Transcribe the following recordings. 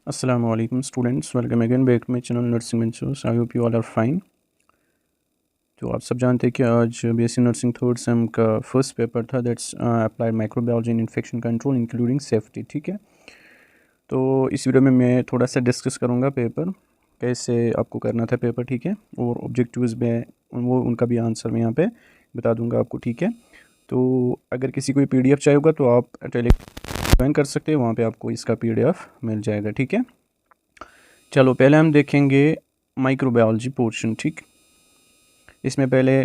Assalamu alaikum students, welcome again back to my channel Nursing Ventures. I hope you all are fine. तो आप सब जानते हैं कि आज बीएससी नर्सिंग थर्ड सेम का फर्स्ट पेपर था, that's applied microbiology and infection control including safety. ठीक है, तो इस वीडियो में मैं थोड़ा सा डिस्कस करूँगा पेपर कैसे आपको करना था पेपर। ठीक है, और ऑब्जेक्टिव्स में वो उनका भी आंसर मैं यहाँ पे बता दूँगा आपको। ठीक है, तो अगर किसी को PDF चाहिए होगा तो आप टेलीग्राम ज्वाइन कर सकते हैं, वहाँ पे आपको इसका PDF मिल जाएगा। ठीक है, चलो पहले हम देखेंगे माइक्रोबायोलॉजी पोर्शन। ठीक, इसमें पहले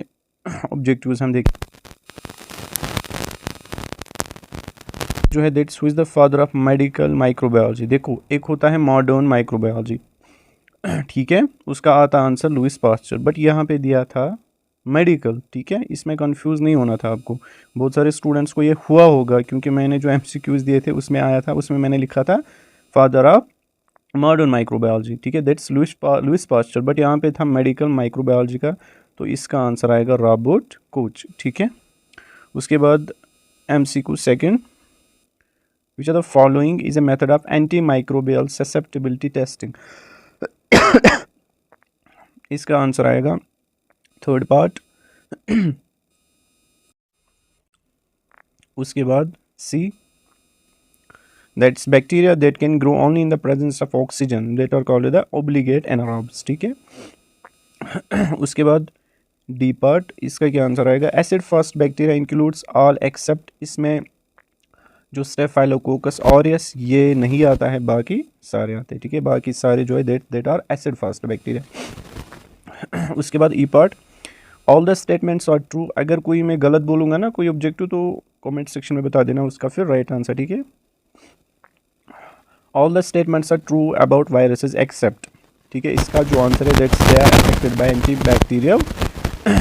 ऑब्जेक्टिव्स हम देख जो है that's who is the father of medical microbiology. देखो, एक होता है मॉडर्न माइक्रोबायोलॉजी, ठीक है, उसका आता आंसर लुइस पास्चर, बट यहाँ पे दिया था मेडिकल। ठीक है, इसमें कंफ्यूज नहीं होना था आपको। बहुत सारे स्टूडेंट्स को ये हुआ होगा क्योंकि मैंने जो MCQs दिए थे उसमें आया था, उसमें मैंने लिखा था फादर ऑफ मॉडर्न माइक्रोबायोलॉजी। ठीक है, दैट्स लुइस पास्चर, बट यहाँ पे था मेडिकल माइक्रोबायोलॉजी का, तो इसका आंसर आएगा रॉबर्ट कोच। ठीक है, उसके बाद MCQ second, which are the following is a method of anti microbial susceptibility testing. इसका आंसर आएगा थर्ड पार्ट। उसके बाद C, that's bacteria that can grow only in the presence of oxygen that are called the obligate anaerobes। ठीक है, उसके बाद D part, इसका क्या आंसर आएगा? Acid fast bacteria includes all except, इसमें जो स्टेफाइलोकोकस ऑरियस ये नहीं आता है, बाकी सारे आते हैं। ठीक है, बाकी सारे जो है that are acid fast bacteria. उसके बाद E part, all the statements are true. अगर कोई मैं गलत बोलूँगा ना कोई ऑब्जेक्टिव, तो कमेंट सेक्शन में बता देना उसका फिर राइट आंसर। ठीक है, all the statements are true about viruses except. ठीक है, इसका जो आंसर है that's they are affected by anti bacterial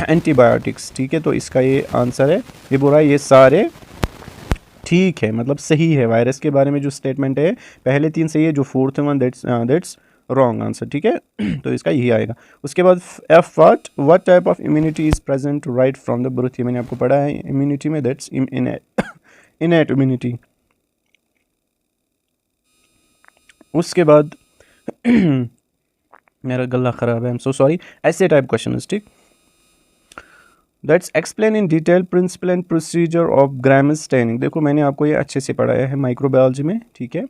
antibiotics. ठीक है, तो इसका ये आंसर है, ये बोल रहा है ये सारे ठीक है, मतलब सही है। वायरस के बारे में जो स्टेटमेंट है पहले तीन सही है, जो fourth one that's wrong answer. ठीक है, तो इसका यही आएगा। उसके बाद F, what type of immunity is present right from the birth. ये मैंने आपको पढ़ा है इम्यूनिटी में, दैट्स इनएट इम्यूनिटी। उसके बाद मेरा गला ख़राब है, आई एम सो सॉरी। ऐसे टाइप क्वेश्चन, ठीक, that's explain in detail principle and procedure of gram staining. देखो, मैंने आपको ये अच्छे से पढ़ाया है माइक्रोबायोलॉजी में। ठीक है,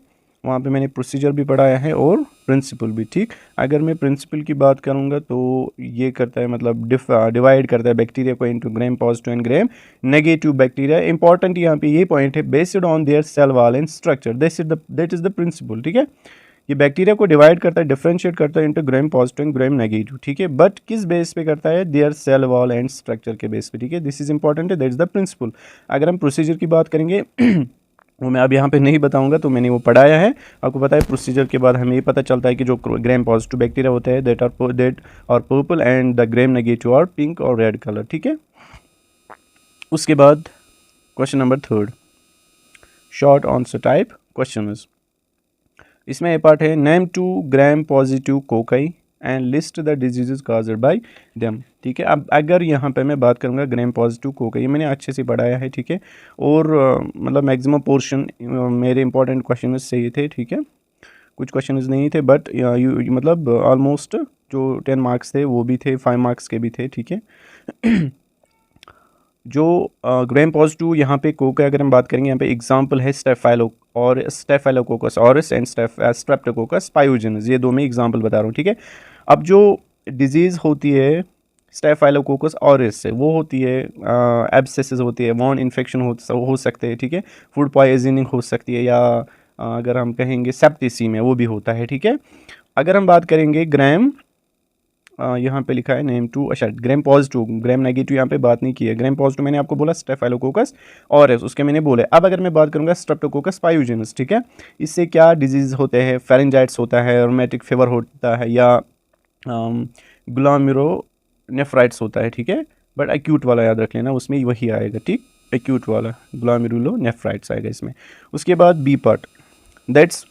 वहाँ पे मैंने प्रोसीजर भी पढ़ाया है और प्रिंसिपल भी। ठीक, अगर मैं प्रिंसिपल की बात करूँगा तो ये करता है, मतलब डिवाइड करता है बैक्टीरिया को into gram positive and gram negative bacteria. Important यहाँ पे ये पॉइंट है, based on their cell wall and structure, that is the principle. ठीक है, ये बैक्टीरिया को डिवाइड करता है, डिफरेंशिएट करता है into gram positive and gram negative. ठीक है, बट किस बेस पे करता है? Their cell wall and structure के बेस पे। ठीक है, दिस इज इंपॉर्टेंट है, दैट इज द प्रिंसिपल। अगर हम प्रोसीजर की बात करेंगे वो मैं अब यहाँ पे नहीं बताऊंगा, तो मैंने वो पढ़ाया है, आपको पता है। प्रोसीजर के बाद हमें ये पता चलता है कि जो ग्राम पॉजिटिव बैक्टीरिया होते हैं that are purple and the gram negative और पिंक और रेड कलर। ठीक है, उसके बाद question number third, short answer type question. इसमें ये पार्ट है, name 2 gram positive cocci and list the diseases caused by them. ठीक है, अब अगर यहाँ पे मैं बात करूँगा ग्राम पॉजिटिव कोकाई, मैंने अच्छे से पढ़ाया है। ठीक है, और मतलब मैक्सिमम पोर्शन मेरे इंपॉर्टेंट क्वेश्चन सही थे। ठीक है, कुछ क्वेश्चन नहीं थे, बट मतलब ऑलमोस्ट जो 10 मार्क्स थे वो भी थे, 5 मार्क्स के भी थे। ठीक है, जो ग्राम पॉजिटिव यहाँ पे कोका अगर हम बात करेंगे, यहाँ पे एग्जांपल है स्टेफाइलोकोकस ऑरिस एंड स्ट्रेप्टोकोकस पायोजेनस, ये दो में एग्जांपल बता रहा हूँ। ठीक है, अब जो डिजीज़ होती है स्टेफाइलोकोकस ऑरिस से, वो होती है एब्सेसेस होती है, वॉन इन्फेक्शन हो सकते हैं। ठीक है, फूड पॉइजनिंग हो सकती है, या अगर हम कहेंगे सेप्टिसीमिया वो भी होता है। ठीक है, अगर हम बात करेंगे ग्राम, यहाँ पे लिखा है नेम 2, अच्छा ग्राम पॉजिटिव, ग्राम नेगेटिव यहाँ पे बात नहीं की है। ग्राम पॉजिटिव मैंने आपको बोला स्टेफाइलोकोकस ऑरिस, उसके मैंने बोले। अब अगर मैं बात करूँगा स्ट्रेप्टोकोकस पायोजेनस, ठीक है, इससे क्या डिजीज़ होते हैं? फेरेंजाइट्स होता है, रोमेटिक फीवर होता है, या ग्लोमेरुलोनेफ्राइटिस होता है। ठीक है, बट एक्यूट वाला याद रख लेना, उसमें वही आएगा। ठीक, एक्यूट वाला ग्लोमेरुलोनेफ्राइटिस आएगा इसमें। उसके बाद B part, that's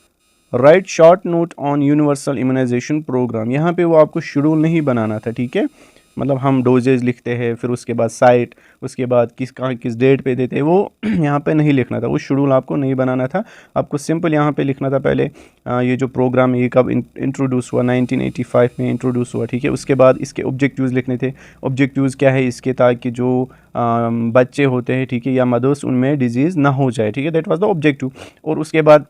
write short note on universal immunisation programme. यहाँ पे वो आपको शेड्यूल नहीं बनाना था। ठीक है, मतलब हम डोजेज लिखते हैं, फिर उसके बाद साइट, उसके बाद कहाँ किस डेट पे देते हैं, वो यहाँ पे नहीं लिखना था, वो शेड्यूल आपको नहीं बनाना था। आपको सिंपल यहाँ पे लिखना था पहले ये जो प्रोग्राम ये कब इंट्रोड्यूस हुआ, 1985 में इंट्रोड्यूस हुआ, ठीक है। उसके बाद इसके ऑब्जेक्टिव्स लिखने थे, ऑब्जेक्टिव्स क्या है इसके, ताकि जो बच्चे होते हैं, ठीक है, या मदर्स, उनमें डिजीज़ ना हो जाए, ठीक है, दैट वाज द ऑब्जेक्टिव। और उसके बाद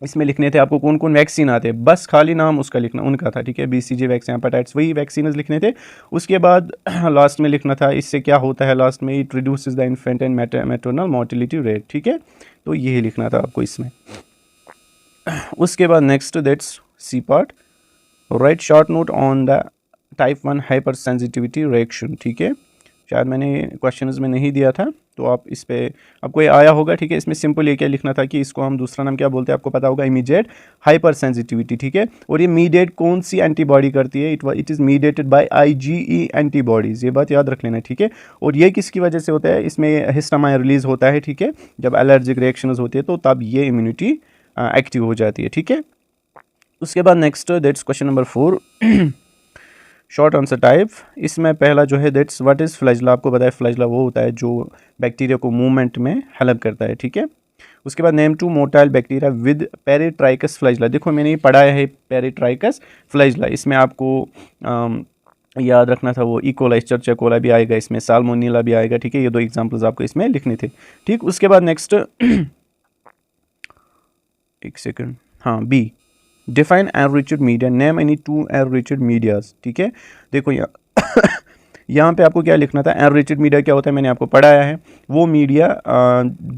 इसमें लिखने थे आपको कौन कौन वैक्सीन आते हैं, बस खाली नाम उसका लिखना उनका था, ठीक है, BCG वैक्सीन, हेपेटाइटिस, वही वैक्सीन लिखने थे। उसके बाद लास्ट में लिखना था इससे क्या होता है, लास्ट में it reduces the infant and maternal mortality rate, ठीक है, तो यही लिखना था आपको इसमें। उसके बाद next that's C part, right short note on the type 1 hyper sensitivity reaction, ठीक है, शायद मैंने क्वेश्चंस में नहीं दिया था, तो आप इस पे आपको ये आया होगा, ठीक है। इसमें सिंपल ये क्या लिखना था कि इसको हम दूसरा नाम क्या बोलते हैं, आपको पता होगा, इमीडिएट हाइपर सेंसिटिविटी, ठीक है। और ये मीडिएट कौन सी एंटीबॉडी करती है, it is mediated by IgE antibodies, ये बात याद रख लेना, ठीक है। और ये किसकी वजह से होता है, इसमें हिस्टामाइन रिलीज होता है, ठीक है, जब एलर्जिक रिएक्शंस होती है तो तब ये इम्यूनिटी एक्टिव हो जाती है, ठीक है। उसके बाद next that's question number 4, short answer type. इसमें पहला जो है दैट्स व्हाट इज़ फ्लैजला, आपको पता है फ्लैजला वो होता है जो बैक्टीरिया को मूवमेंट में हेल्प करता है, ठीक है। उसके बाद name 2 motile bacteria with peritrichous flagella, देखो मैंने ये पढ़ाया है पेरिट्राइकस फ्लैजला, इसमें आपको याद रखना था वो इकोलाई, चर्चा कोला भी आएगा इसमें, साल्मोनेला भी आएगा, ठीक है, ये 2 एग्जाम्पल्स आपको इसमें लिखने थे, ठीक। उसके बाद नेक्स्ट एक सेकेंड, हाँ, B, define enriched media, name any 2 enriched medias, ठीक है। देखो यहाँ पे आपको क्या लिखना था, एनरिच्ड मीडिया क्या होता है, मैंने आपको पढ़ाया है, वो मीडिया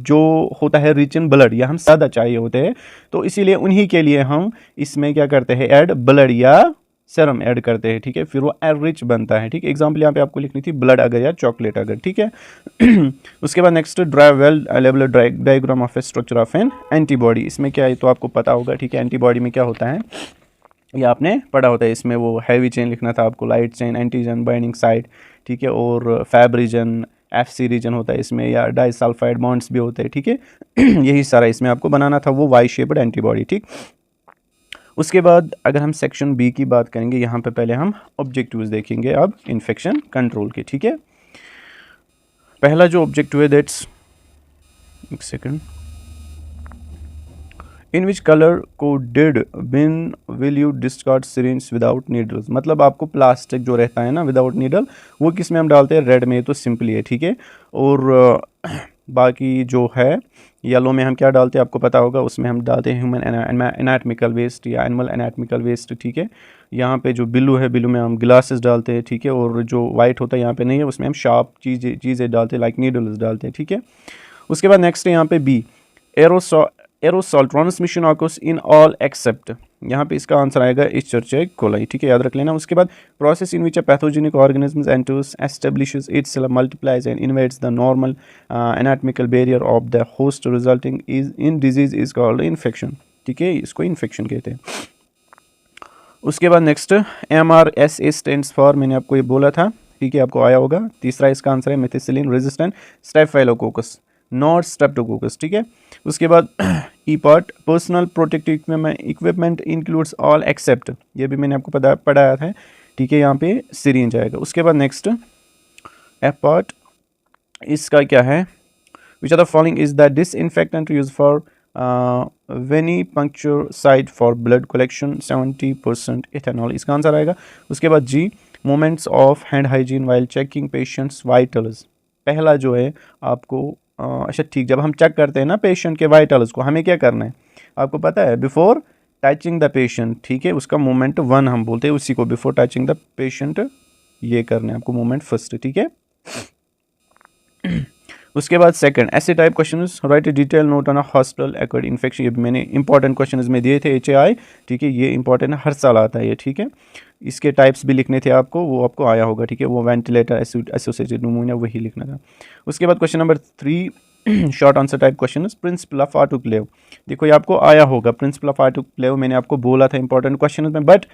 जो होता है रिच इन ब्लड, या हम ज़्यादा चाहिए होते हैं, तो इसीलिए उन्हीं के लिए हम इसमें क्या करते हैं, ऐड ब्लड या सेरम ऐड करते हैं, ठीक है, फिर वो एनरिच बनता है, ठीक है। एग्जाम्पल यहाँ पे आपको लिखनी थी ब्लड अगर या चॉकलेट अगर, ठीक है। उसके बाद next dry well level diagram of A structure of N antibody, इसमें क्या है तो आपको पता होगा, ठीक है, एंटीबॉडी में क्या होता है ये आपने पढ़ा होता है, इसमें वो हैवी चेन लिखना था आपको, light chain, antigen, binding site, ठीक है, और फैब रीजन, FC रीजन होता है इसमें, या डाइसल्फाइड बॉन्ड्स भी होते हैं, ठीक है। यही सारा इसमें आपको बनाना था, वो वाई शेप्ड एंटीबॉडी, ठीक। उसके बाद अगर हम सेक्शन B की बात करेंगे, यहाँ पे पहले हम ऑब्जेक्टिव्स देखेंगे अब इन्फेक्शन कंट्रोल के, ठीक है। पहला जो ऑब्जेक्टिव है दैट्स, एक second, in which colour coded bin will you discard syringe without needles, मतलब आपको प्लास्टिक जो रहता है ना विदाउट नीडल, वो किस में हम डालते हैं, रेड में, तो सिंपली है, ठीक है। और बाकी जो है येलो में हम क्या डालते हैं आपको पता होगा, उसमें हम डालते हैं ह्यूमन एनाटमिकल वेस्ट या एनिमल एनाटमिकल वेस्ट, ठीक है। यहाँ पे जो ब्लू है, ब्लू में हम ग्लासेस डालते हैं, ठीक है, और जो वाइट होता है यहाँ पे नहीं है, उसमें हम शार्प चीज़ें डालते हैं, लाइक नीडल्स डालते हैं, ठीक है। उसके बाद नेक्स्ट है यहाँ पे B, aerosol transmission occurs in all except, यहाँ पे इसका आंसर आएगा इश्चरचिया कोलाई, ठीक है, याद रख लेना। उसके बाद process in which a pathogenic organisms enters establishes itself multiplies and invades the normal anatomical barrier of the host resulting is in disease is called infection, ठीक है, इसको इन्फेक्शन कहते हैं। उसके बाद नेक्स्ट MRSA स्टैंड्स फॉर, मैंने आपको ये बोला था, ठीक है, आपको आया होगा। तीसरा इसका आंसर है methicillin resistant staphylococcus, not Streptococcus, ठीक है। उसके बाद E part, personal protective equipment includes all except, ये भी मैंने आपको पढ़ाया था, ठीक है, यहाँ पे सिरिंज आएगा। उसके बाद नेक्स्ट F पार्ट, इसका क्या है, which are the following is the disinfectant use for venipuncture site for blood collection, 70% ethanol, इसका आंसर आएगा। उसके बाद G, moments of hand hygiene while checking patients vitals, पहला जो है आपको अच्छा ठीक, जब हम चेक करते हैं ना पेशेंट के वाइटल्स को, हमें क्या करना है आपको पता है, बिफोर टचिंग द पेशेंट, ठीक है, उसका मोमेंट 1 हम बोलते हैं उसी को, बिफोर टचिंग द पेशेंट ये करना है आपको मोमेंट फर्स्ट, ठीक है। उसके बाद सेकंड, ऐसे type question, right A detail note on a hospital acquired infection, ये मैंने इंपॉर्टेंट क्वेश्चन में दिए थे, HAI, ठीक है, ये इंपॉर्टेंट है, हर साल आता है ये, ठीक है। इसके टाइप्स भी लिखने थे आपको, वो आपको आया होगा, ठीक है, वो वेंटिलेटर एसोसिएटेड न्यूमोनिया वही लिखना था। उसके बाद question number 3, short answer type question, principle of autoclave, देखो ये आपको आया होगा, प्रिंसिपल ऑफ ऑटोक्लेव मैंने आपको बोला था इंपॉर्टेंट क्वेश्चन में, बट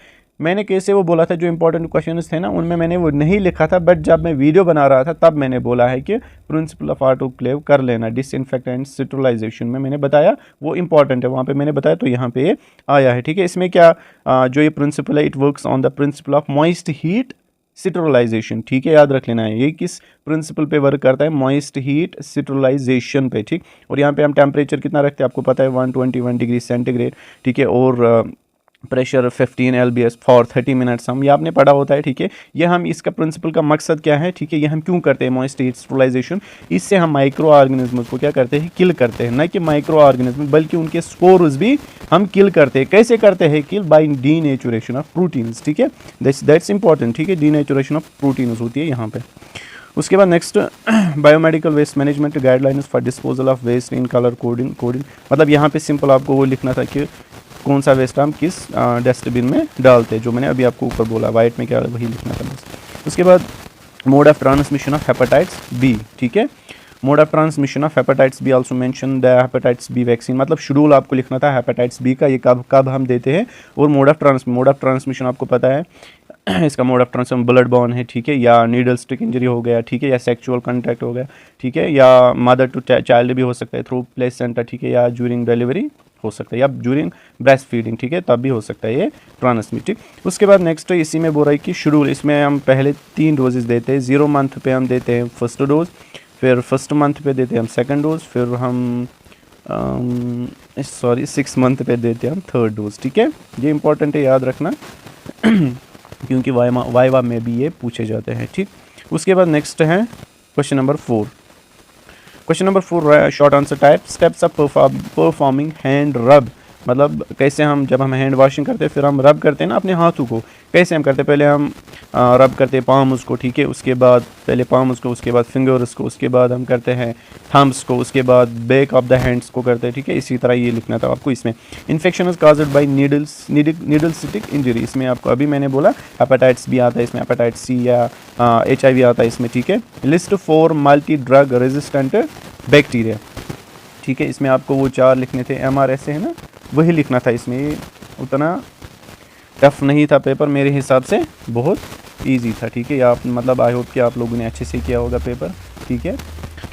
मैंने कैसे वो बोला था, जो इंपॉर्टेंट क्वेश्चन थे ना उनमें मैंने वो नहीं लिखा था, बट जब मैं वीडियो बना रहा था तब मैंने बोला है कि प्रिंसिपल ऑफ ऑटोक्लेव कर लेना, डिसइंफेक्ट एंड स्टेरिलाइजेशन में मैंने बताया वो इंपॉर्टेंट है, वहाँ पे मैंने बताया, तो यहाँ पे आया है, ठीक है। इसमें क्या जो ये प्रिंसिपल है, it works on the principle of moist heat sterilization, ठीक है, याद रख लेना है। ये किस प्रिंसिपल पे वर्क करता है? मॉइस्ट हीट सिट्रोलाइजेशन पे, ठीक। और यहाँ पे हम टेम्परेचर कितना रखते हैं आपको पता है, 121 डिग्री सेंटीग्रेड, ठीक है। और प्रेशर 15 LBS फॉर 30 मिनट्स, हम ये आपने पढ़ा होता है, ठीक है। ये हम इसका प्रिंसिपल का मकसद क्या है, ठीक है, ये हम क्यों करते हैं मॉइस्ट हीट स्टेरिलाइजेशन? इससे हम माइक्रो ऑर्गेनिज्म को क्या करते हैं, किल करते हैं। न कि माइक्रो ऑर्गेनिज्म बल्कि उनके स्पोर्स भी हम किल करते हैं। कैसे करते हैं किल? बाय डीनेचुरेशन ऑफ प्रोटीन्स, ठीक है, दैट्स इंपॉर्टेंट, ठीक है, डीनेचुरेशन ऑफ प्रोटीन्स होती है यहाँ पे। उसके बाद next biomedical waste management guidelines for disposal of waste in colour coding मतलब यहाँ पे सिंपल आपको वो लिखना था कि कौन सा वेस्ट हम किस डस्टबिन में डालते हैं, जो मैंने अभी आपको ऊपर बोला वाइट में क्या वही लिखना था बस। उसके बाद mode of transmission of hepatitis B, ठीक है, mode of transmission of hepatitis B also mention the hepatitis B vaccine, मतलब शेड्यूल आपको लिखना था हेपेटाइटिस बी का, ये कब हम देते हैं, और मोड ऑफ ट्रांसमिशन आपको पता है इसका mode of transmission blood born है, ठीक है, या नीडल स्टिक इंजरी हो गया, ठीक है, या सेक्सुअल कांटेक्ट हो गया, ठीक है, या मदर टू चाइल्ड भी हो सकता है थ्रू प्लेसेंटा, ठीक है, या ज्यूरिंग डिलीवरी हो सकता है, या ज्यूरिंग ब्रेस्ट फीडिंग, ठीक है, तब भी हो सकता है ये ट्रांसमिट, ठीक। उसके बाद नेक्स्ट इसी में बोल रहा है कि शेड्यूल, इसमें हम पहले 3 डोजेस देते हैं। 0 मंथ पे हम देते हैं फर्स्ट डोज, फिर फर्स्ट मंथ पे देते हैं हम सेकंड डोज, फिर हम 6 मंथ पे देते हैं हम थर्ड डोज, ठीक है। ये इंपॉर्टेंट है, याद रखना क्योंकि वाइवा में भी ये पूछे जाते हैं, ठीक। उसके बाद नेक्स्ट है question number 4। Question number 4 short answer type, steps of performing hand रब, मतलब कैसे हम जब हम हैंड वॉशिंग करते हैं फिर हम रब करते हैं ना अपने हाथों को, कैसे हम करते हैं? पहले हम रब करते हैं पाम्स को, ठीक है, उसके बाद पहले पाम्स को, उसके बाद फिंगर्स को, उसके बाद हम करते हैं थम्स को, उसके बाद बैक ऑफ द हैंड्स को करते हैं, ठीक है। इसी तरह ये लिखना था आपको इसमें। Infection is caused by needle stick injury, इसमें आपको अभी मैंने बोला हेपेटाइटिस बी आता है इसमें, हेपेटाइटिस सी या HIV आता है इसमें, ठीक है। List for multi drug resistant bacteria, ठीक है, इसमें आपको वो 4 लिखने थे, MRSA है ना, वही लिखना था इसमें। उतना टफ नहीं था पेपर, मेरे हिसाब से बहुत इजी था, ठीक है। आप मतलब आई होप कि आप लोगों ने अच्छे से किया होगा पेपर, ठीक है।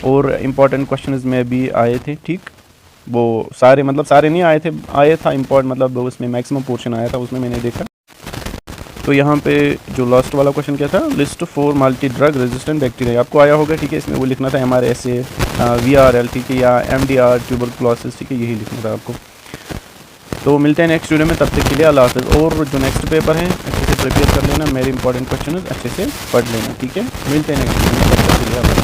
और इम्पॉर्टेंट क्वेश्चंस में भी आए थे, ठीक, वो सारे मतलब सारे नहीं आए था इम्पॉर्टेंट, मतलब उसमें मैक्सिमम पोर्शन आया था, उसमें मैंने देखा। तो यहाँ पे जो लास्ट वाला क्वेश्चन क्या था, list for multi drug resistant bacteria, आपको आया होगा, ठीक है। इसमें वो लिखना था MRSA VRL, ठीक है, या MDR ट्यूबरकुलोसिस, ठीक है, यही लिखना था आपको। तो मिलते हैं नेक्स्ट वीडियो में, तब तक के लिए अल्लाह हाफ़िज़। और जो नेक्स्ट पेपर है अच्छे से प्रिपेयर कर लेना, मेरे इंपॉर्टेंट क्वेश्चन अच्छे से पढ़ लेना, ठीक है। मिलते हैं नेक्स्ट वीडियो में, तब तक के लिए अल्लाह हाफ़िज़।